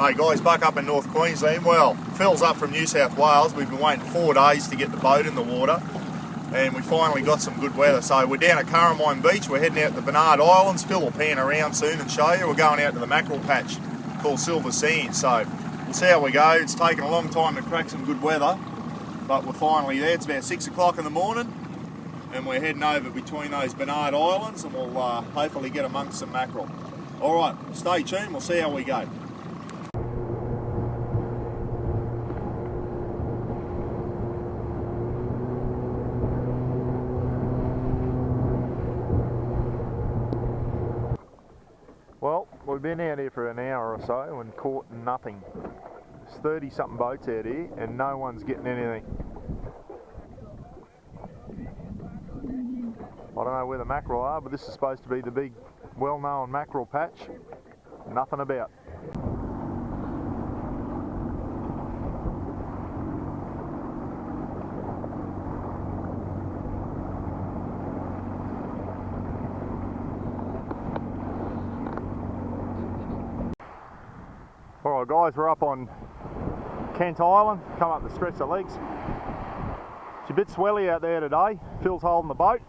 Hey guys, back up in North Queensland. Well, Phil's up from New South Wales. We've been waiting 4 days to get the boat in the water, and we finally got some good weather. So we're down at Kumb Beach. We're heading out to Bernard Islands. Phil will pan around soon and show you. We're going out to the mackerel patch called Silver Sand. So we'll see how we go. It's taken a long time to crack some good weather, but we're finally there. It's about 6 o'clock in the morning, and we're heading over between those Bernard Islands, and we'll hopefully get amongst some mackerel. All right, stay tuned. We'll see how we go. Well, we've been out here for an hour or so and caught nothing. There's 30 something boats out here and no one's getting anything. I don't know where the mackerel are, but this is supposed to be the big well-known mackerel patch. Nothing about. Alright guys, we're up on Kent Island, come up to stretch the legs. It's a bit swelly out there today. Phil's holding the boat.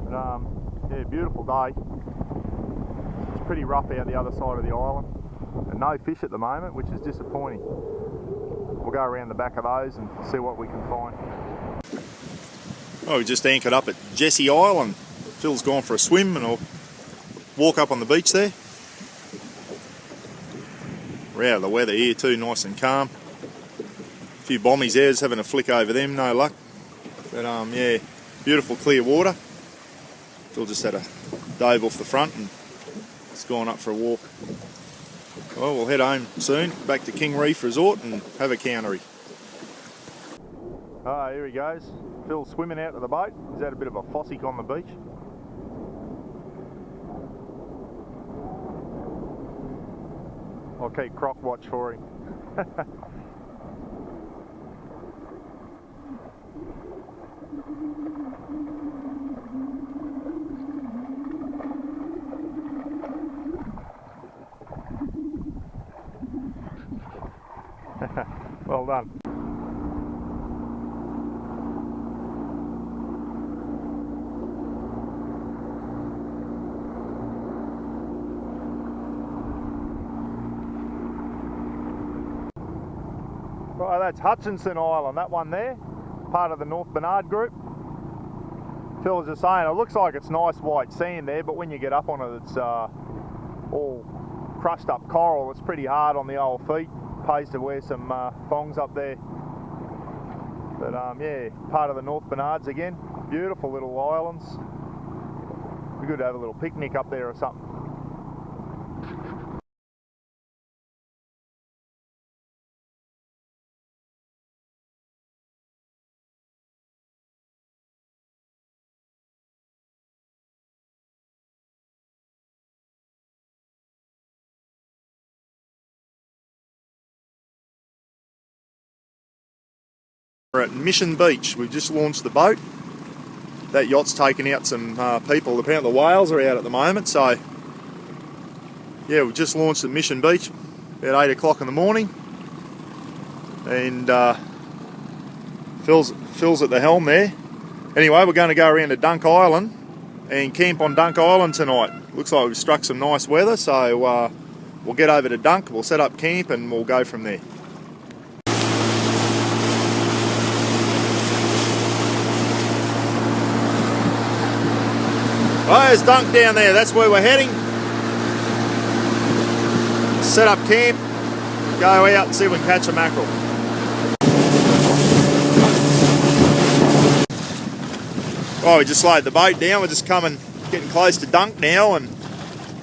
But, yeah, beautiful day. It's pretty rough out the other side of the island. And no fish at the moment, which is disappointing. We'll go around the back of those and see what we can find. Oh, we just anchored up at Jessie Island. Phil's gone for a swim and I'll walk up on the beach there. We're out of the weather here too, nice and calm. A few bombies there, just having a flick over them, no luck. But yeah, beautiful clear water. Phil just had a dove off the front and it's gone up for a walk. Well, we'll head home soon, back to King Reef Resort and have a countery. Ah, here he goes. Phil's swimming out to the boat. He's had a bit of a fossick on the beach. I'll keep croc watch for him. Well done. Right, that's Hutchinson Island, that one there, part of the North Bernard group. Phil was just saying, it looks like it's nice white sand there, but when you get up on it, it's all crushed up coral. It's pretty hard on the old feet. Pays to wear some thongs up there. But yeah, part of the North Bernards again. Beautiful little islands. Be good to have a little picnic up there or something. We're at Mission Beach. We've just launched the boat. That yacht's taken out some people. Apparently the whales are out at the moment, so yeah, we've just launched at Mission Beach about 8 o'clock in the morning, and Phil's at the helm there. Anyway, we're going to go around to Dunk Island and camp on Dunk Island tonight. Looks like we've struck some nice weather, so we'll get over to Dunk, we'll set up camp and we'll go from there. Oh, there's Dunk down there, that's where we're heading. Set up camp, go out and see if we can catch a mackerel. Oh, we just slowed the boat down, we're just getting close to Dunk now, and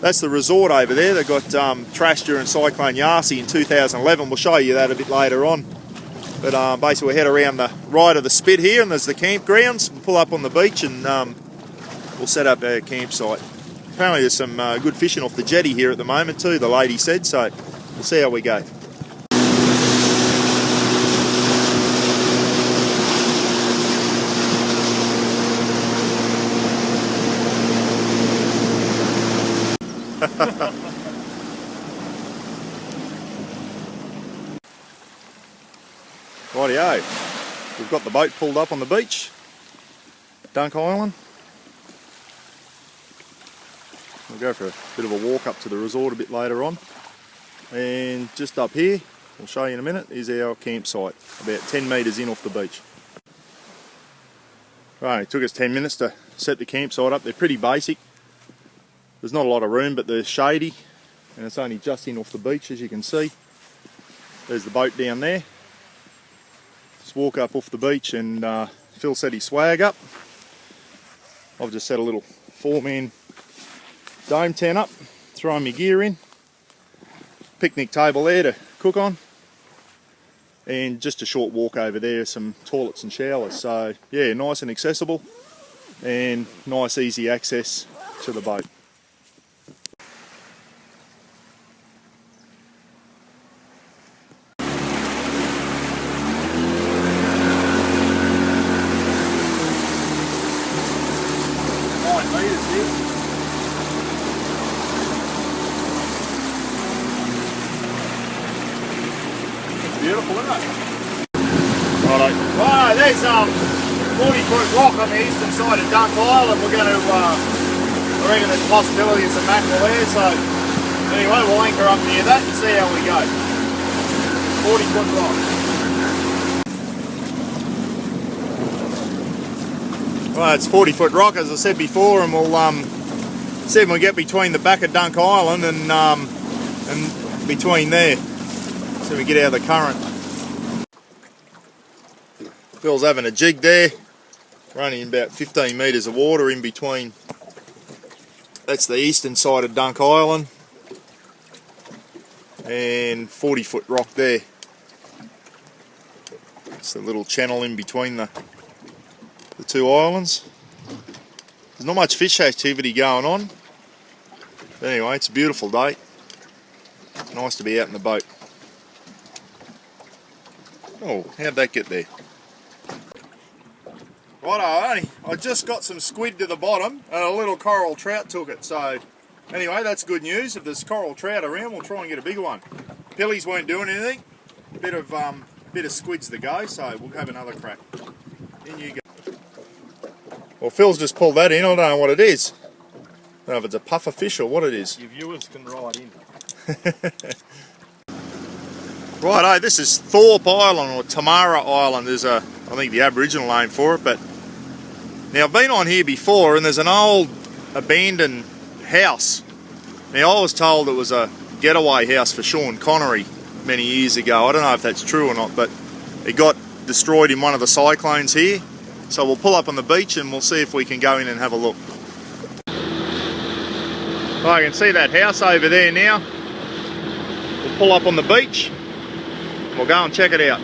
that's the resort over there. They got trashed during Cyclone Yasi in 2011, we'll show you that a bit later on. But basically we head around the right of the spit here and there's the campgrounds. We'll pull up on the beach and we'll set up our campsite. Apparently there's some good fishing off the jetty here at the moment too, the lady said, so we'll see how we go. Rightio, we've got the boat pulled up on the beach, Dunk Island. We'll go for a bit of a walk up to the resort a bit later on. And just up here, I'll show you in a minute, is our campsite, about 10 metres in off the beach. Right, it took us 10 minutes to set the campsite up. They're pretty basic. There's not a lot of room, but they're shady, and it's only just in off the beach, as you can see. There's the boat down there. Just walk up off the beach, and Phil set his swag up. I've just set a little 4-man dome tent up, throwing my gear in. Picnic table there to cook on. And just a short walk over there, some toilets and showers. So yeah, nice and accessible, and nice easy access to the boat. Beautiful, isn't it? Righto. Right, there's 40-foot rock on the eastern side of Dunk Island. We're going to, I reckon there's a possibility of some mackerel there, so anyway, we'll anchor up near that and see how we go. 40-foot rock. Right, it's 40-foot rock, as I said before, and we'll see if we get between the back of Dunk Island and between there. So we get out of the current. Phil's having a jig there. We're only in about 15 metres of water in between. That's the eastern side of Dunk Island. And 40-foot rock there. It's a little channel in between the two islands. There's not much fish activity going on. But anyway, it's a beautiful day. Nice to be out in the boat. Oh, how'd that get there? Righto, I just got some squid to the bottom and a little coral trout took it. So anyway, that's good news. If there's coral trout around, we'll try and get a bigger one. Pillies weren't doing anything. Bit of squids to go, so we'll have another crack. In you go. Well, Phil's just pulled that in. I don't know what it is. I don't know if it's a puffer fish or what it is. Your viewers can write in. Righto, this is Thorpe Island, or Tamara Island is I think the Aboriginal name for it. But now I've been on here before, and there's an old abandoned house. Now I was told it was a getaway house for Sean Connery many years ago. I don't know if that's true or not, but it got destroyed in one of the cyclones here. So we'll pull up on the beach and we'll see if we can go in and have a look. Well, I can see that house over there now. We'll pull up on the beach. We'll go and check it out.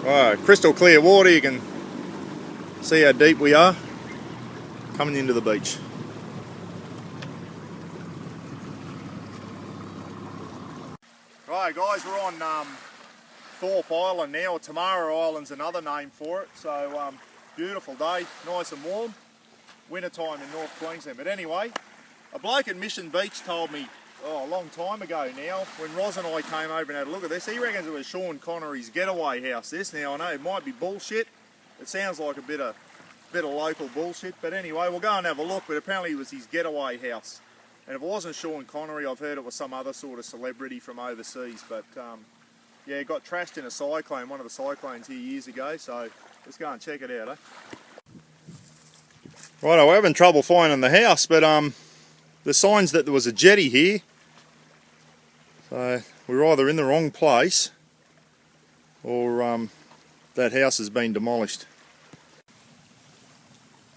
Alright, crystal clear water. You can see how deep we are coming into the beach. Right guys, we're on Thorpe Island now, or Tamara Island's another name for it. So beautiful day, nice and warm. Winter time in North Queensland. But anyway, a bloke at Mission Beach told me a long time ago now, when Roz and I came over and had a look at this, he reckons it was Sean Connery's getaway house. This, now I know it might be bullshit. It sounds like a bit of local bullshit, but anyway, we'll go and have a look. But apparently it was his getaway house. And if it wasn't Sean Connery, I've heard it was some other sort of celebrity from overseas. But yeah, it got trashed in a cyclone, one of the cyclones here years ago. So let's go and check it out, eh? Right, we're having trouble finding the house, but there's signs that there was a jetty here. So we're either in the wrong place or that house has been demolished.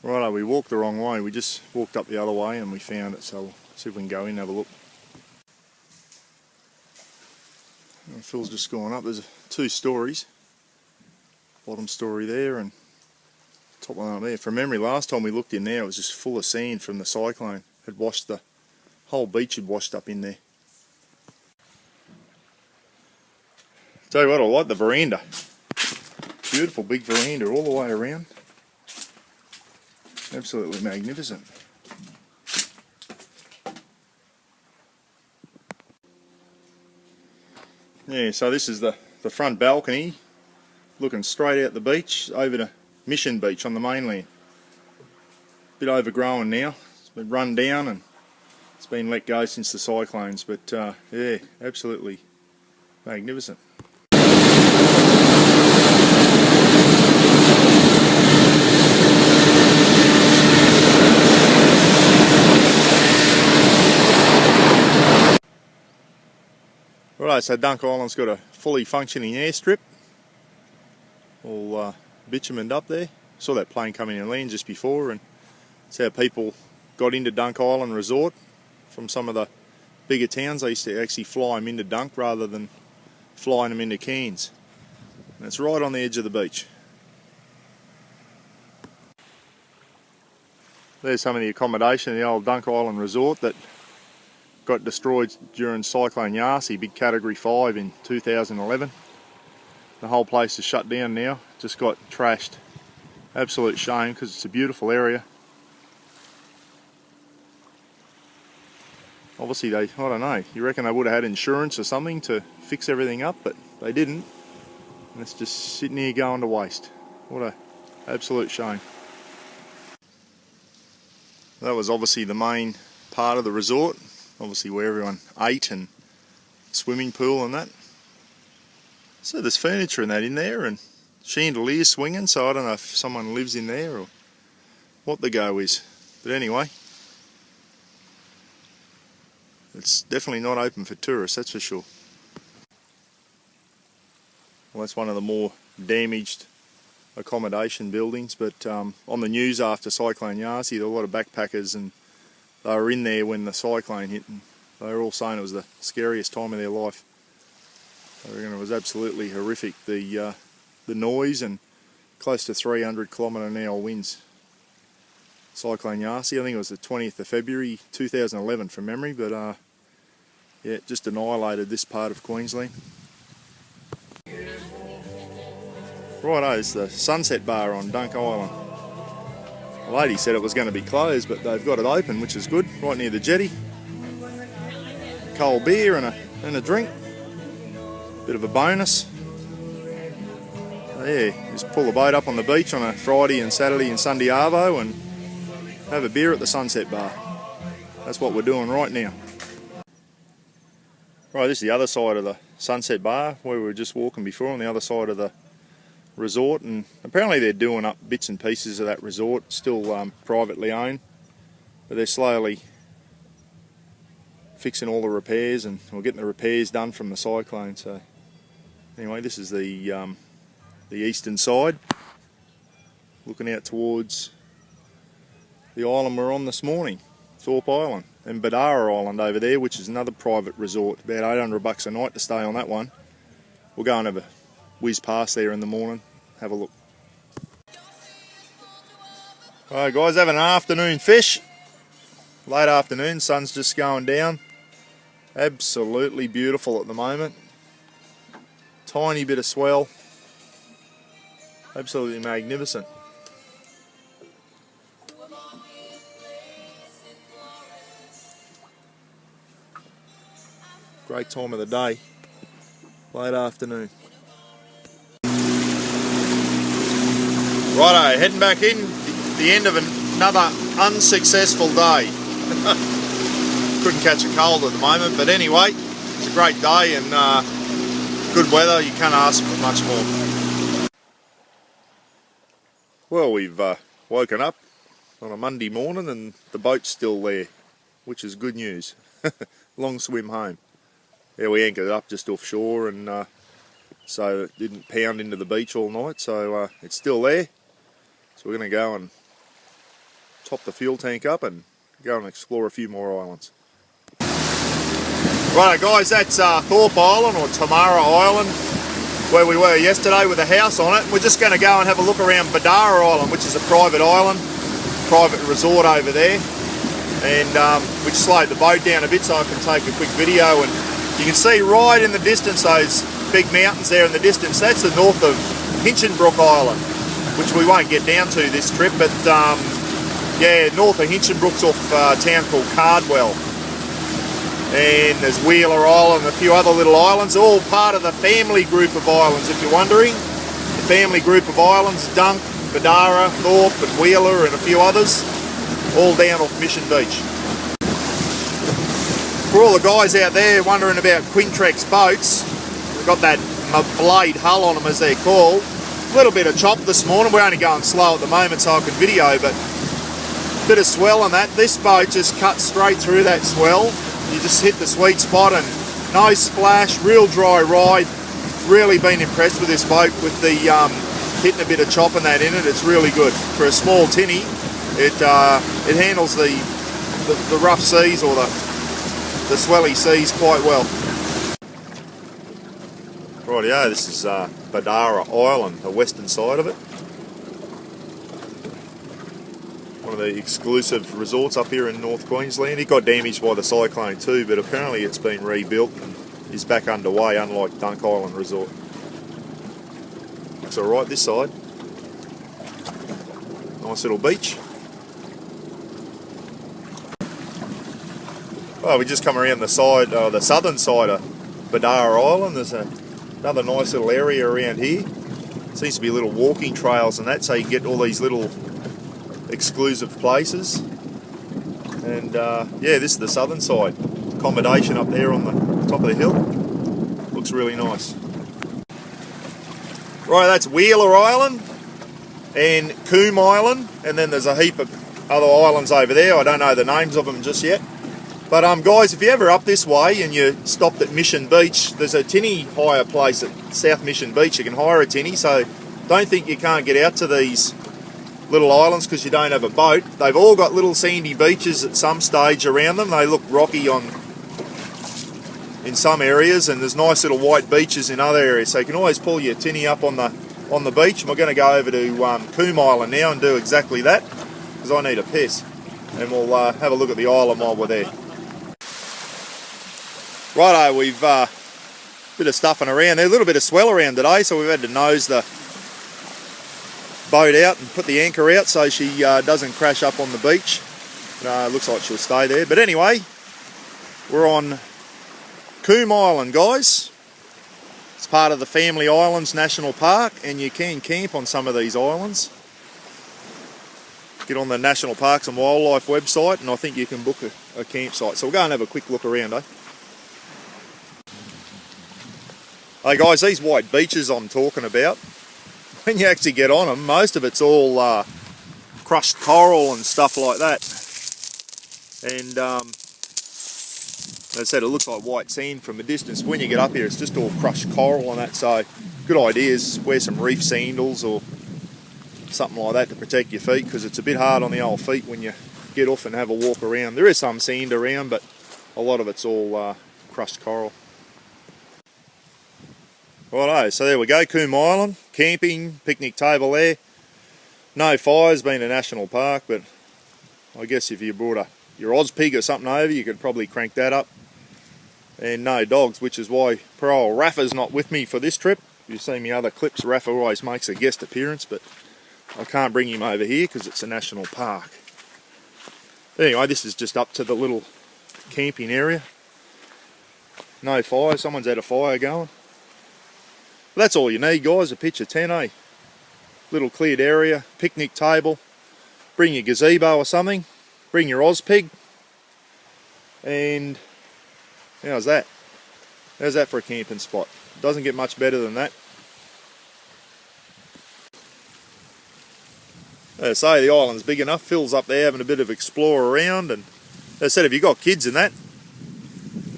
Righto, we walked the wrong way. We just walked up the other way and we found it, so we'll see if we can go in and have a look. And Phil's just gone up. There's 2 stories. Bottom story there and top one up there. From memory, last time we looked in there, it was just full of sand from the cyclone. Had washed the whole beach, had washed up in there. Tell you what, I like the veranda. Beautiful big veranda all the way around. Absolutely magnificent. Yeah, so this is the the front balcony, looking straight out the beach over to Mission Beach on the mainland. Bit overgrown now, it's been run down and it's been let go since the cyclones, but yeah, absolutely magnificent. Right, so Dunk Island's got a fully functioning airstrip, all bitumened up there. Saw that plane coming in land just before, and that's how people got into Dunk Island Resort from some of the bigger towns. They used to actually fly them into Dunk rather than flying them into Cairns. And it's right on the edge of the beach. There's some of the accommodation in the old Dunk Island Resort that got destroyed during Cyclone Yasi, big Category 5 in 2011. The whole place is shut down now, just got trashed. Absolute shame because it's a beautiful area. Obviously I don't know, you reckon they would have had insurance or something to fix everything up, but they didn't. And it's just sitting here going to waste. What a absolute shame. That was obviously the main part of the resort. Obviously where everyone ate, and swimming pool and that. So there's furniture and that in there, and chandelier swinging, so I don't know if someone lives in there or what the go is. But anyway, it's definitely not open for tourists, that's for sure. Well, that's one of the more damaged accommodation buildings, but on the news after Cyclone Yasi, there were a lot of backpackers, and they were in there when the cyclone hit, and they were all saying it was the scariest time of their life. I reckon it was absolutely horrific, the noise and close to 300 km/h winds. Cyclone Yasi, I think it was the 20th of February 2011 from memory, but yeah, it just annihilated this part of Queensland. Righto, it's the Sunset Bar on Dunk Island. The lady said it was going to be closed, but they've got it open, which is good, right near the jetty. Cold beer and a drink. Bit of a bonus. So yeah, just pull the boat up on the beach on a Friday and Saturday and Sunday arvo and have a beer at the Sunset Bar. That's what we're doing right now. Right, this is the other side of the Sunset Bar, where we were just walking before, on the other side of the resort, and apparently they're doing up bits and pieces of that resort, still privately owned, but they're slowly fixing all the repairs, and we're getting the repairs done from the cyclone. So anyway, this is the eastern side, looking out towards the island we're on this morning, Thorpe Island, and Bedarra Island over there, which is another private resort, about $800 a night to stay on that one. We'll go and have a whiz past there in the morning, have a look. Alright guys, having an afternoon fish. Late afternoon, sun's just going down. Absolutely beautiful at the moment. Tiny bit of swell. Absolutely magnificent. Great time of the day. Late afternoon. Righto, heading back in, the end of another unsuccessful day. Couldn't catch a cold at the moment, but anyway, it's a great day and good weather. You can't ask for much more. Well, we've woken up on a Monday morning and the boat's still there, which is good news. Long swim home. Yeah, we anchored it up just offshore, and so it didn't pound into the beach all night, so it's still there. So we're going to go and top the fuel tank up and go and explore a few more islands. Right guys, that's Thorpe Island, or Tamara Island, where we were yesterday with a house on it. We're just going to go and have a look around Bedarra Island, which is a private island, private resort over there. And we just slowed the boat down a bit so I can take a quick video, and you can see right in the distance those big mountains there in the distance. That's the north of Hinchinbrook Island, which we won't get down to this trip, but yeah, north of Hinchinbrook's off a town called Cardwell. and there's Wheeler Island and a few other little islands, all part of the family group of islands, if you're wondering. The family group of islands, Dunk, Bedarra, Thorpe and Wheeler and a few others, all down off Mission Beach. For all the guys out there wondering about Quintrex boats, we've got that blade hull on them as they're called. A little bit of chop this morning, we're only going slow at the moment so I can video, but a bit of swell on that. This boat just cuts straight through that swell. You just hit the sweet spot and no splash, real dry ride. Really been impressed with this boat with the hitting a bit of chop and that in it. It's really good. For a small tinny, it handles the rough seas or the swelly seas quite well. Rightio, this is Bedarra Island, the western side of it. One of the exclusive resorts up here in North Queensland. It got damaged by the cyclone too, but apparently it's been rebuilt and is back underway, unlike Dunk Island Resort. Looks alright this side. Nice little beach. Well, we just come around the side, the southern side of Bedarra Island. There's another nice little area around here. Seems to be little walking trails and that, so you can get all these little exclusive places. And yeah, this is the southern side. Accommodation up there on the top of the hill. Looks really nice. Right, that's Wheeler Island and Kumb Island, and then there's a heap of other islands over there. I don't know the names of them just yet. But guys, if you're ever up this way and you stopped at Mission Beach, there's a tinny hire place at South Mission Beach. You can hire a tinny, so don't think you can't get out to these little islands because you don't have a boat. They've all got little sandy beaches at some stage around them. They look rocky in some areas, and there's nice little white beaches in other areas. So you can always pull your tinny up on the beach. And we're going to go over to Kumb Island now and do exactly that because I need a piss. And we'll have a look at the island while we're there. Righto, we've bit of stuffing around there, a little bit of swell around today, so we've had to nose the boat out and put the anchor out so she doesn't crash up on the beach. Looks like she'll stay there. But anyway, we're on Kumb Island, guys. It's part of the Family Islands National Park, and you can camp on some of these islands. Get on the National Parks and Wildlife website, and I think you can book a campsite. So we'll go and have a quick look around, eh? Hey guys, these white beaches I'm talking about, when you actually get on them, most of it's all crushed coral and stuff like that. And as I said, it looks like white sand from a distance. When you get up here, it's just all crushed coral and that. So good idea is wear some reef sandals or something like that to protect your feet, because it's a bit hard on the old feet when you get off and have a walk around. There is some sand around, but a lot of it's all crushed coral. Righto, so there we go, Kumb Island, camping, picnic table there. No fires, being a national park, but I guess if you brought your Oz pig or something over, you could probably crank that up. And no dogs, which is why poor old Rafa's not with me for this trip. You've seen me other clips, Rafa always makes a guest appearance, but I can't bring him over here because it's a national park. Anyway, this is just up to the little camping area. No fire, someone's had a fire going. That's all you need, guys, a pitch of tent, eh? Little cleared area, picnic table, bring your gazebo or something, bring your Oz pig, and how's that? How's that for a camping spot? Doesn't get much better than that. As I say, the island's big enough. Phil's up there having a bit of explore around, and as I said, if you've got kids in that,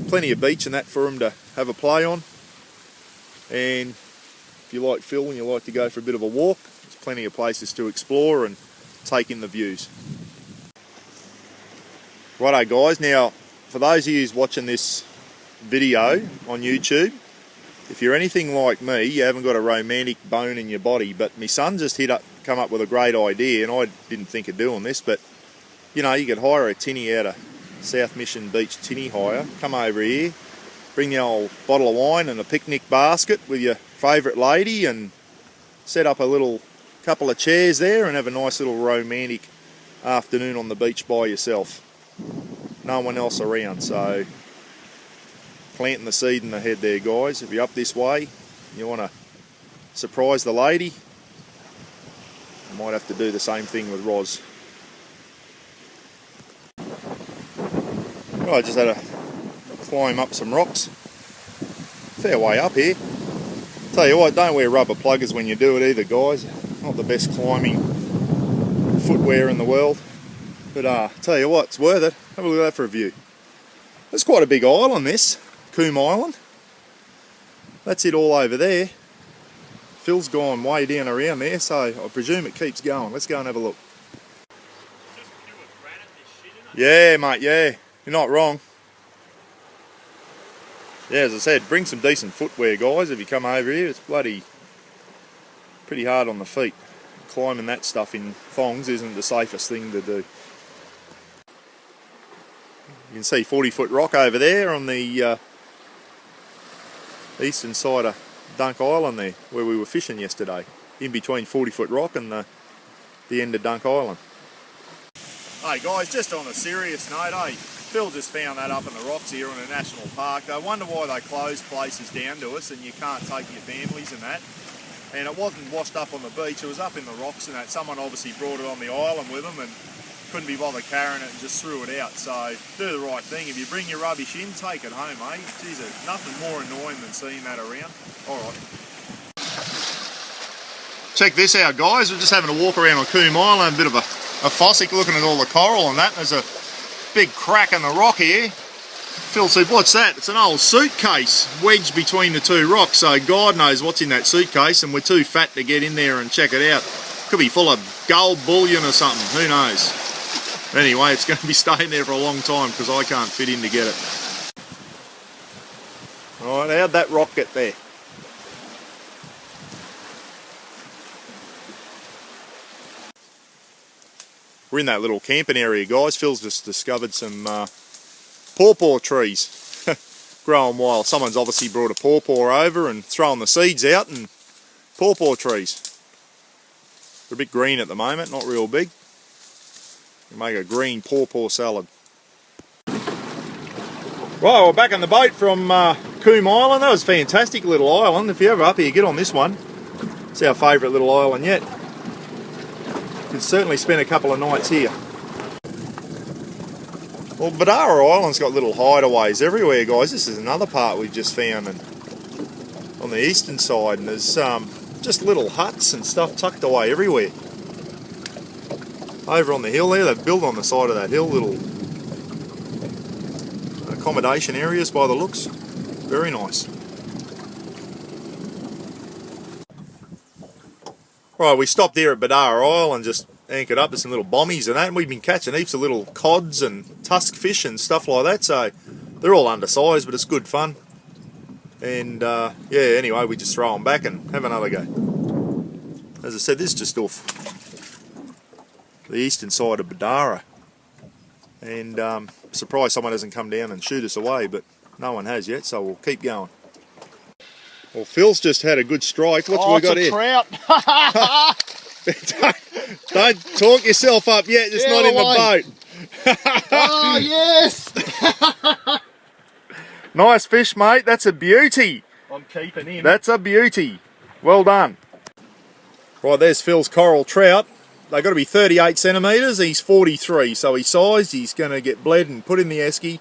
plenty of beach and that for them to have a play on. And if you like Phil and you like to go for a bit of a walk, there's plenty of places to explore and take in the views. Righto guys, now for those of you who's watching this video on YouTube, if you're anything like me, you haven't got a romantic bone in your body, but my son just come up with a great idea, and I didn't think of doing this, but you know, you could hire a tinny out of South Mission Beach tinny hire, come over here, bring the old bottle of wine and a picnic basket with your favourite lady, and set up a little couple of chairs there and have a nice little romantic afternoon on the beach by yourself. No one else around, so planting the seed in the head there, guys. If you're up this way, you want to surprise the lady, you might have to do the same thing with Roz. Right, I just had to climb up some rocks. Fair way up here. Tell you what, don't wear rubber pluggers when you do it either, guys. Not the best climbing footwear in the world. But tell you what, it's worth it. Have a look at that for a view. There's quite a big island, this. Kumb Island. That's it all over there. Phil's gone way down around there, so I presume it keeps going. Let's go and have a look. Just pure granite, this shit, isn't it? Yeah, mate, yeah. You're not wrong. Yeah, as I said, bring some decent footwear, guys, if you come over here. It's bloody pretty hard on the feet. Climbing that stuff in thongs isn't the safest thing to do. You can see 40-foot rock over there on the eastern side of Dunk Island there, where we were fishing yesterday. In between 40-foot rock and the end of Dunk Island. Hey guys, just on a serious note, Phil just found that up in the rocks here in a national park. I wonder why they close places down to us and you can't take your families and that. And it wasn't washed up on the beach, it was up in the rocks and that. Someone obviously brought it on the island with them and couldn't be bothered carrying it and just threw it out. So do the right thing. If you bring your rubbish in, take it home, eh? Geez, there's nothing more annoying than seeing that around. Alright. Check this out, guys. We're just having a walk around on Kumb Island, a bit of a fossick, looking at all the coral and that. There's a big crack in the rock here. Phil said, what's that? It's an old suitcase wedged between the two rocks, so God knows what's in that suitcase, and we're too fat to get in there and check it out. Could be full of gold bullion or something, who knows. Anyway, it's going to be staying there for a long time because I can't fit in to get it. Alright, how'd that rock get there? We're in that little camping area, guys. Phil's just discovered some pawpaw trees growing wild. Someone's obviously brought a pawpaw over and thrown the seeds out, and pawpaw trees. They're a bit green at the moment, not real big. You make a green pawpaw salad. Right, we're back on the boat from Kumb Island. That was a fantastic little island. If you're ever up here, get on this one. It's our favourite little island yet. You can certainly spend a couple of nights here. Well, Bedarra Island's got little hideaways everywhere, guys. This is another part we've just found on the eastern side, and there's just little huts and stuff tucked away everywhere. Over on the hill there, they've built on the side of that hill little accommodation areas by the looks. Very nice. Right, we stopped here at Bedarra Island, just anchored up with some little bommies and that, and we've been catching heaps of little cods and tusk fish and stuff like that, so they're all undersized, but it's good fun. And yeah, anyway, we just throw them back and have another go. As I said, this is just off the eastern side of Bedarra, and surprised someone hasn't come down and shoot us away, but no one has yet, so we'll keep going. Well, Phil's just had a good strike. What's we got here? Trout. Don't talk yourself up yet, it's not in the boat. Oh, yes! Nice fish, mate. That's a beauty. I'm keeping him. That's a beauty. Well done. Right, there's Phil's coral trout. They've got to be 38 centimetres. He's 43, so he's sized. He's going to get bled and put in the esky,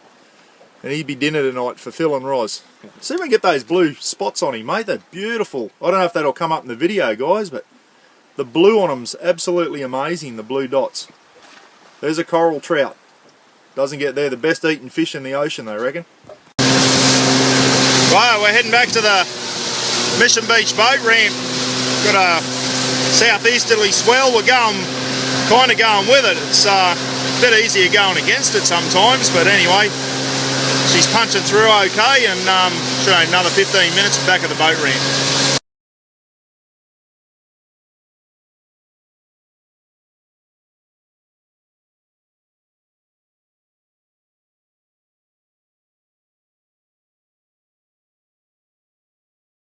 and he'd be dinner tonight for Phil and Roz. See if we can get those blue spots on him, mate. They're beautiful. I don't know if that'll come up in the video, guys, but the blue on them's absolutely amazing, the blue dots. There's a coral trout. Doesn't get there. The best eating fish in the ocean, they reckon. Right, we're heading back to the Mission Beach boat ramp. Got a southeasterly swell. We're kind of going with it. It's a bit easier going against it sometimes, but anyway, she's punching through okay, and should have another 15 minutes back at the boat ramp.